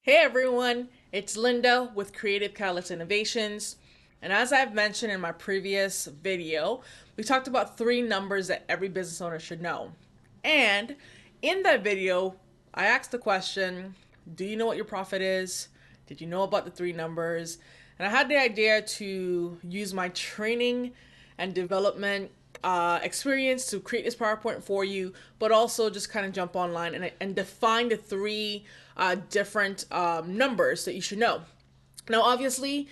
Hey everyone, it's Linda with Creative Catalyst Innovations. And as I've mentioned in my previous video, we talked about three numbers that every business owner should know. And in that video, I asked the question, do you know what your profit is? Did you know about the three numbers? And I had the idea to use my training and development experience to create this PowerPoint for you, but also just kind of jump online and define the three different numbers that you should know. Now, obviously,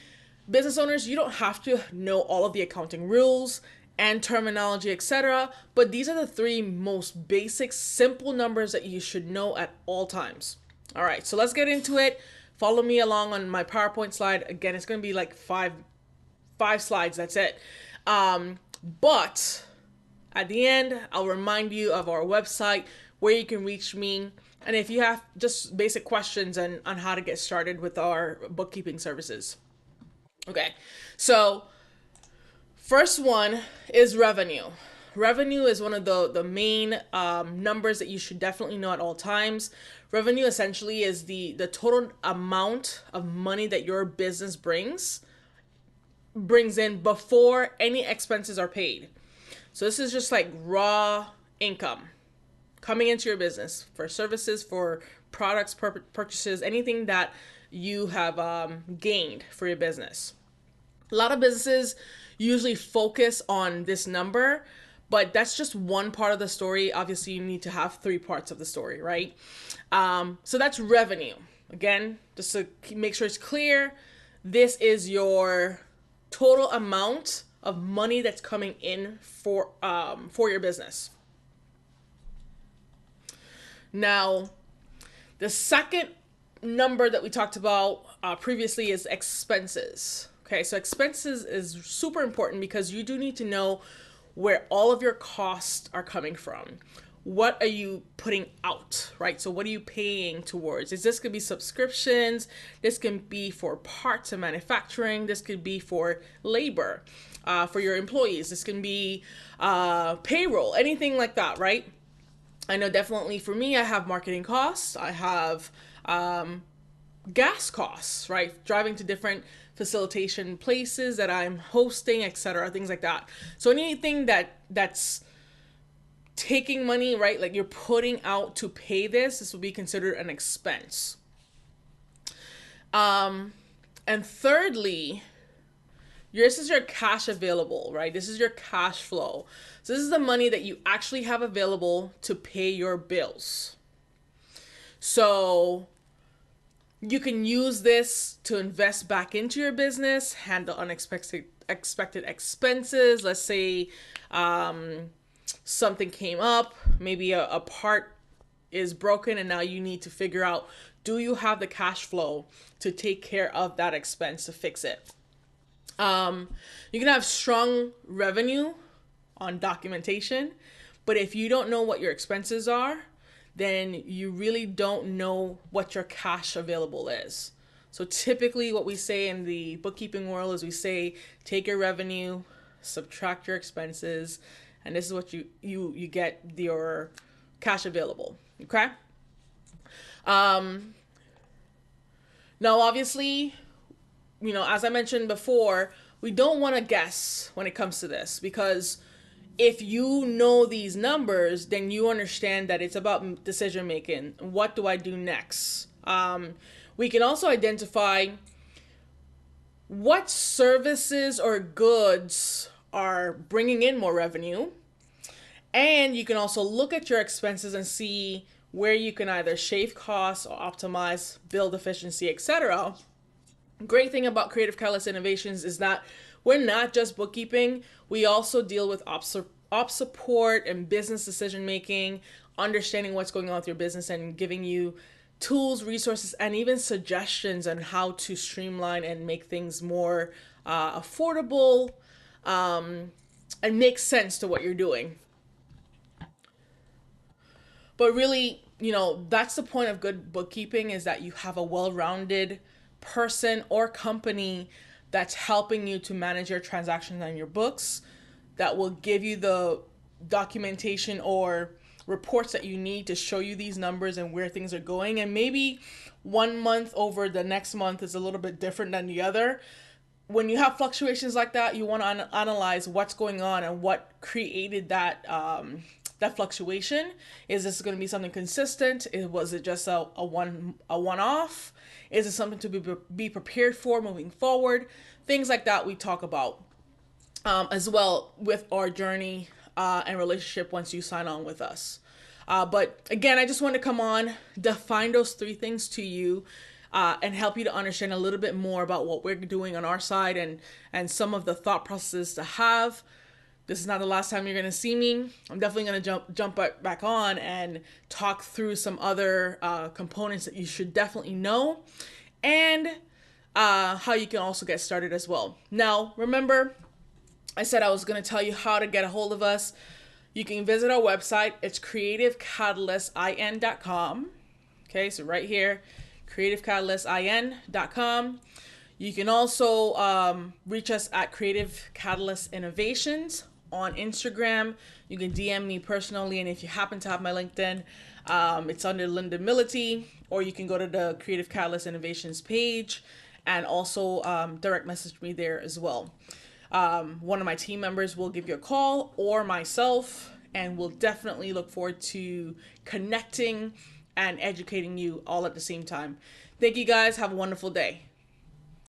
business owners, you don't have to know all of the accounting rules and terminology, etc. But these are the three most basic, simple numbers that you should know at all times. All right, so let's get into it. Follow me along on my PowerPoint slide. Again, it's going to be like five slides. That's it. But at the end, I'll remind you of our website where you can reach me. And if you have just basic questions on how to get started with our bookkeeping services. Okay, so first one is revenue. Revenue is one of the main numbers that you should definitely know at all times. Revenue essentially is the total amount of money that your business brings in before any expenses are paid. So this is just like raw income coming into your business for services, for products, purchases, anything that you have gained for your business. A lot of businesses usually focus on this number, but that's just one part of the story. Obviously, you need to have three parts of the story, right? So that's revenue. Again, just to make sure it's clear, this is your total amount of money that's coming in for your business. Now, the second number that we talked about previously is expenses. Okay, so expenses is super important because you do need to know where all of your costs are coming from. What are you putting out, right? So what are you paying towards? Is this could be subscriptions? This can be for parts and manufacturing. This could be for labor, for your employees. This can be payroll, anything like that, right? I know definitely for me, I have marketing costs. I have gas costs, right? Driving to different facilitation places that I'm hosting, etc., things like that. So anything that's taking money, right? Like you're putting out to pay this will be considered an expense. And thirdly, this is your cash available, right? This is your cash flow. So this is the money that you actually have available to pay your bills. So you can use this to invest back into your business, handle unexpected expenses. Let's say something came up, maybe a part is broken and now you need to figure out, do you have the cash flow to take care of that expense to fix it? You can have strong revenue on documentation, but if you don't know what your expenses are, then you really don't know what your cash available is. So typically what we say in the bookkeeping world is we say, take your revenue, subtract your expenses, and this is what you get your cash available. Okay? Now obviously, as I mentioned before, we don't want to guess when it comes to this, because if you know these numbers, then you understand that it's about decision making. What do I do next? We can also identify what services or goods are bringing in more revenue. And you can also look at your expenses and see where you can either shave costs or optimize, build efficiency, etc. Great thing about Creative Catalyst Innovations is that we're not just bookkeeping. We also deal with op support and business decision making, understanding what's going on with your business and giving you tools, resources, and even suggestions on how to streamline and make things more affordable and make sense to what you're doing. But really, that's the point of good bookkeeping, is that you have a well-rounded person or company that's helping you to manage your transactions on your books, that will give you the documentation or reports that you need to show you these numbers and where things are going. And maybe one month over the next month is a little bit different than the other. When you have fluctuations like that, you want to analyze what's going on and what created that fluctuation. Is this going to be something consistent? Was it just a one off? Is it something to be prepared for moving forward? Things like that we talk about as well with our journey and relationship once you sign on with us. But again, I just want to come on, define those three things to you, and help you to understand a little bit more about what we're doing on our side and some of the thought processes to have. This is not the last time you're going to see me. I'm definitely going to jump back on and talk through some other components that you should definitely know, and how you can also get started as well. Now, remember, I said I was going to tell you how to get a hold of us. You can visit our website. It's creativecatalyst.in.com. Okay, so right here, creativecatalyst.in.com. You can also reach us at Creative Catalyst Innovations on Instagram. You can DM me personally, and if you happen to have my LinkedIn, it's under Linda Millity, or you can go to the Creative Catalyst Innovations page and also direct message me there as well. One of my team members will give you a call, or myself, and we'll definitely look forward to connecting and educating you all at the same time. Thank you guys. Have a wonderful day.